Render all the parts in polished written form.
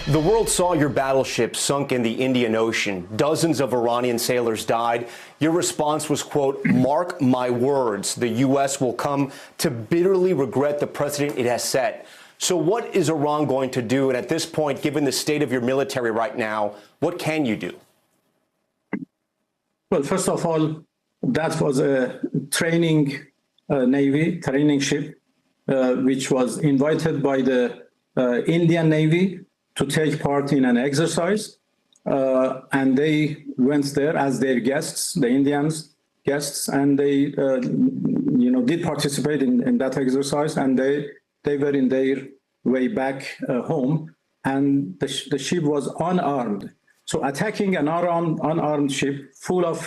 The world saw your battleship sunk in the Indian Ocean. Dozens of Iranian sailors died. Your response was, quote, "Mark my words, the U.S. will come to bitterly regret the precedent it has set." So what is Iran going to do? And at this point, given the state of your military right now, what can you do? Well, first of all, that was a training training ship, which was invited by the Indian Navy to take part in an exercise, and they went there as their guests, the Indians guests, and they, did participate in that exercise, and they were in their way back home, and the ship was unarmed. So attacking an unarmed ship full of,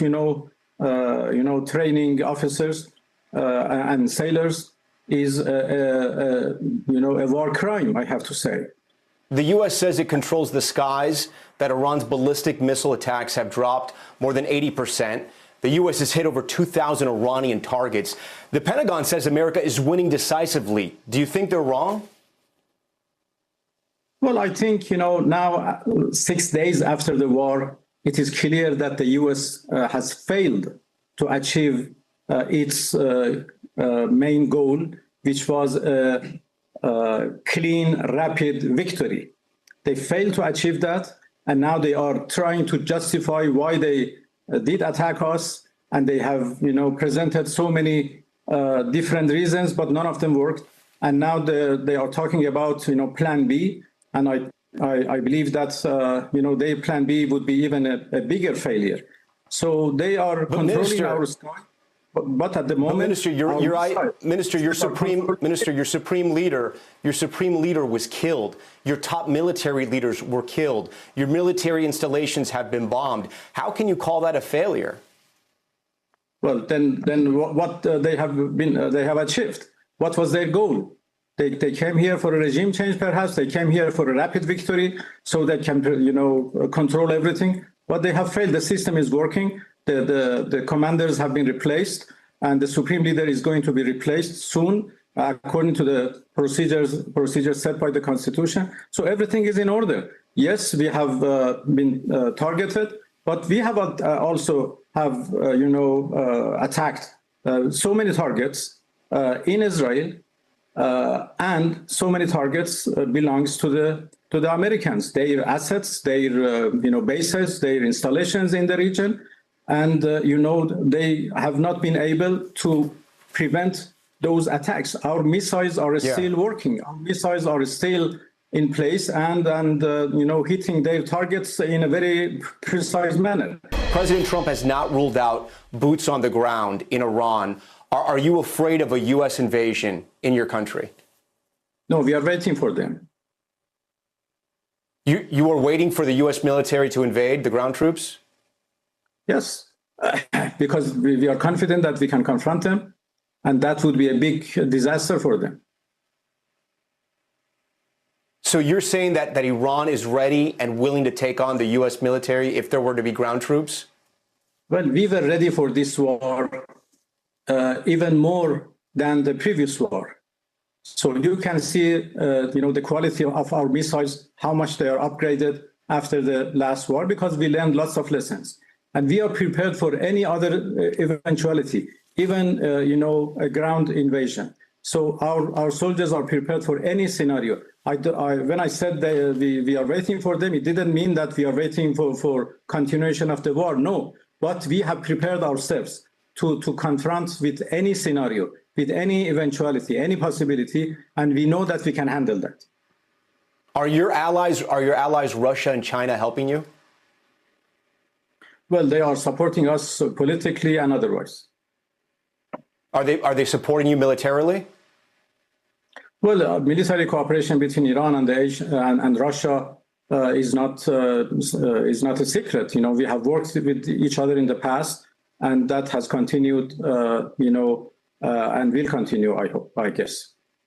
training officers and sailors is, a war crime, I have to say. The U.S. says it controls the skies, that Iran's ballistic missile attacks have dropped more than 80%. The U.S. has hit over 2,000 Iranian targets. The Pentagon says America is winning decisively. Do you think they're wrong? Well, I think, now 6 days after the war, it is clear that the U.S. Has failed to achieve its main goal, which was clean, rapid victory. They failed to achieve that, and now they are trying to justify why they did attack us, and they have, presented so many different reasons, but none of them worked. And now they are talking about, Plan B, and I believe that, their Plan B would be even a bigger failure. So they are controlling our sky. But at the moment, Minister, your supreme leader was killed. Your top military leaders were killed. Your military installations have been bombed. How can you call that a failure? Well, then what they have achieved? What was their goal? They came here for a regime change, perhaps. They came here for a rapid victory, so they can, control everything. But they have failed. The system is working. The commanders have been replaced, and the supreme leader is going to be replaced soon, according to the procedures set by the Constitution. So everything is in order. Yes, we have been targeted, but we have also have attacked so many targets in Israel, and so many targets belongs to the Americans. Their assets, their bases, their installations in the region. And, they have not been able to prevent those attacks. Our missiles are still working. Our missiles are still in place and hitting their targets in a very precise manner. President Trump has not ruled out boots on the ground in Iran. Are you afraid of a U.S. invasion in your country? No, we are waiting for them. You are waiting for the U.S. military to invade, the ground troops? Yes, because we are confident that we can confront them, and that would be a big disaster for them. So you're saying that Iran is ready and willing to take on the U.S. military if there were to be ground troops? Well, we were ready for this war even more than the previous war. So you can see, the quality of our missiles, how much they are upgraded after the last war, because we learned lots of lessons. And we are prepared for any other eventuality, even, a ground invasion. So our soldiers are prepared for any scenario. When I said that we are waiting for them, it didn't mean that we are waiting for continuation of the war. No, but we have prepared ourselves to confront with any scenario, with any eventuality, any possibility, and we know that we can handle that. Are your allies Russia and China helping you? Well, they are supporting us politically and otherwise. Are they supporting you militarily? Well, military cooperation between Iran and Russia is not a secret. We have worked with each other in the past, and that has continued, and will continue, I guess.